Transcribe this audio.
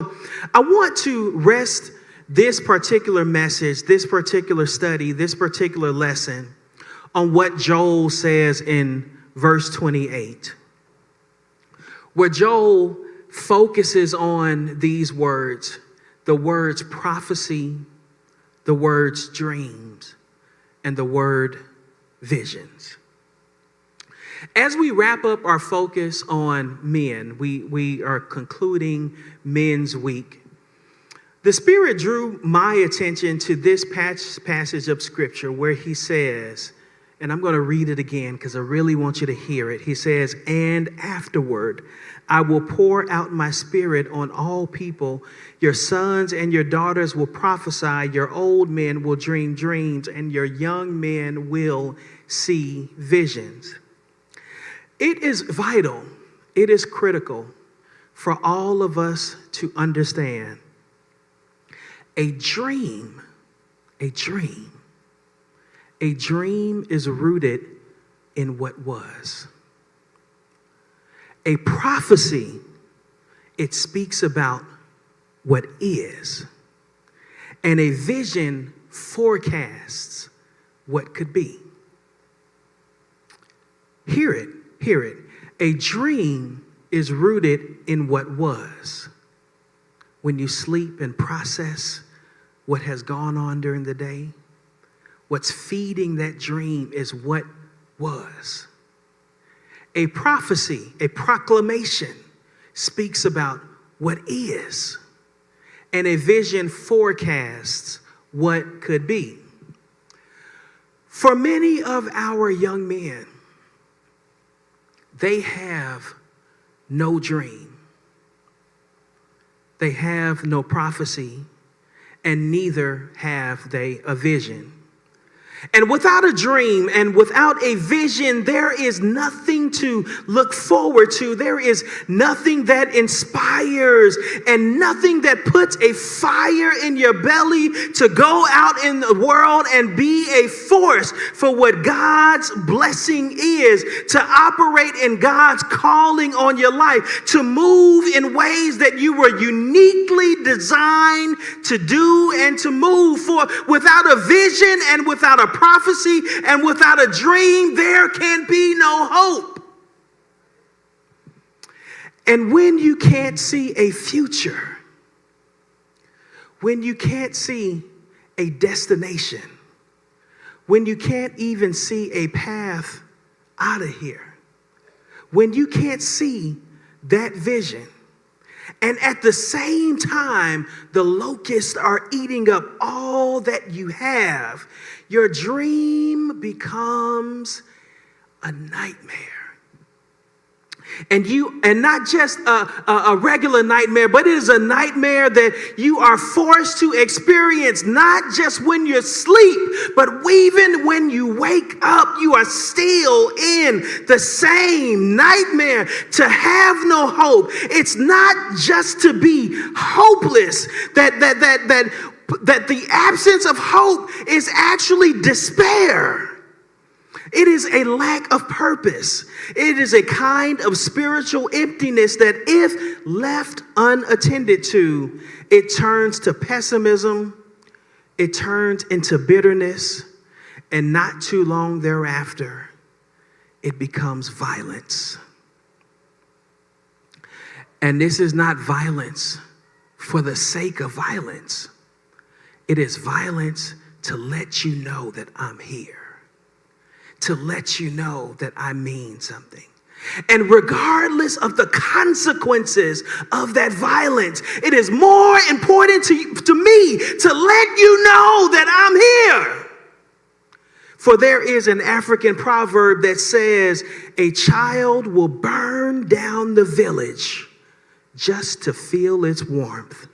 I want to rest this particular message, this particular study, this particular lesson on what Joel says in verse 28, where Joel focuses on these words, the words prophecy, the words dreams, and the word visions. As we wrap up our focus on men, we are concluding Men's Week. The Spirit drew my attention to this passage of Scripture where he says, and I'm going to read it again because I really want you to hear it. He says, "And afterward, I will pour out my Spirit on all people. Your sons and your daughters will prophesy. Your old men will dream dreams, and your young men will see visions." It is vital, it is critical for all of us to understand a dream is rooted in what was. A prophecy, it speaks about what is. And a vision forecasts what could be. Hear it. A dream is rooted in what was. When you sleep and process what has gone on during the day, what's feeding that dream is what was. A prophecy, a proclamation, speaks about what is. And a vision forecasts what could be. For many of our young men, they have no dream. They have no prophecy, and neither have they a vision. And without a dream and without a vision, there is nothing to look forward to. There is nothing that inspires and nothing that puts a fire in your belly to go out in the world and be a force for what God's blessing is, to operate in God's calling on your life, to move in ways that you were uniquely designed to do and to move for. Without a vision and without a prophecy and without a dream, there can be no hope. And when you can't see a future, when you can't see a destination, when you can't even see a path out of here, when you can't see that vision, and at the same time, the locusts are eating up all that you have, your dream becomes a nightmare. And not just a regular nightmare, but it is a nightmare that you are forced to experience, not just when you sleep, but even when you wake up, you are still in the same nightmare. To have no hope. It's not just to be hopeless, that the absence of hope is actually despair. It is a lack of purpose. It is a kind of spiritual emptiness that, if left unattended to, it turns to pessimism, it turns into bitterness, and not too long thereafter, it becomes violence. And this is not violence for the sake of violence. It is violence to let you know that I'm here. To let you know that I mean something. And regardless of the consequences of that violence, it is more important to me to let you know that I'm here. For there is an African proverb that says, a child will burn down the village just to feel its warmth.